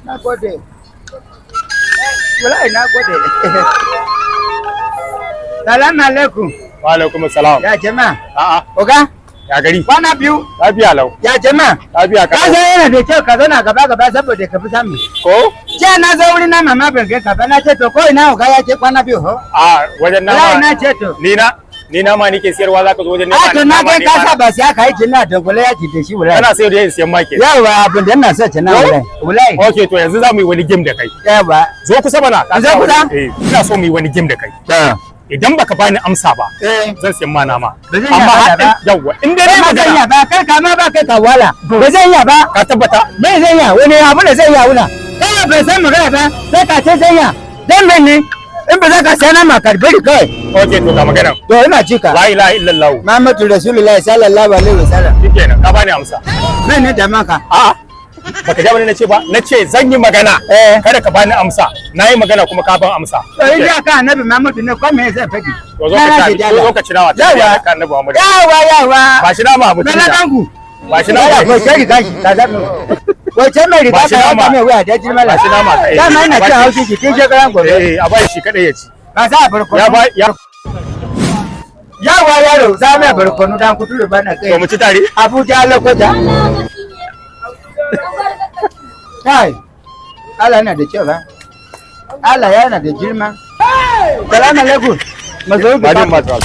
Na gode. Wallahi na gode. Salamu alaikum. Wa alaikum salam. Ya jama'a. A'a. Oga. Ya gari. Kwana biyu. Lafiya lau. Ya jama'a. Lafiya ka. Ka san yana da kyau ka zauna gaba saboda ka fi samu. Ko? Je na zo wuri na mama ban ga ka ba na ce to ko ina oga ya ce kwana biyu ho. A wajen nama. Wallahi na ce to. Ni nama nake siyarwa zaka zo wajen A nama. to na ga ka sa ba sai aka yi jinna da gole ya ci da shi wallahi. Kana sayar da yin siyan market. Yawa abin da ina so ce na wallahi. Wallahi. Okay to yanzu za mu yi wani game da kai. Yawa. Zo kusa bana. Zo kusa? Ina so mu yi wani game da kai. Idan baka bani amsa ba, zan siyan ma nama. Amma yawa in dai ba zan ya ba kai kama ba kai kawala. Ba zan ya ba. Ka tabbata? Bai zan ya wani abu da zan ya wuna. Kai bai san magana ba sai ka ce zan ya. Dan men ne in ba za ka sai na ma karbiri kai. Okay to ga magana. To ina cika. La ilaha illallah. Muhammadu Rasulullahi sallallahu alaihi wasallam. Shikenan ka bani amsa. Men ne da maka. A'a. Baka ja bane nace ba nace zan yi magana kada ka bani amsa nayi magana kuma ka ban amsa to in ja ka annabi Muhammadu ne ko me zai fadi to zo ka ci nawa ta ka annabi Muhammadu yawa ba shi nama mutum da dangu ba shi nama ko sai riga shi ta zabi ko sai mai riga ka ya mai waya da jirma la ba shi nama da mai na ci haushi ki kin shekaran gobe a bai shi kadai ya ci ka sa barko ya ba ya yawa yaro za mai barko dan kuturu bana kai to mu ci tare Abuja lokota Kai, Allah yana da kyau ba? Allah yana da girma. Salamu alaikum. Mazo ba din ba ta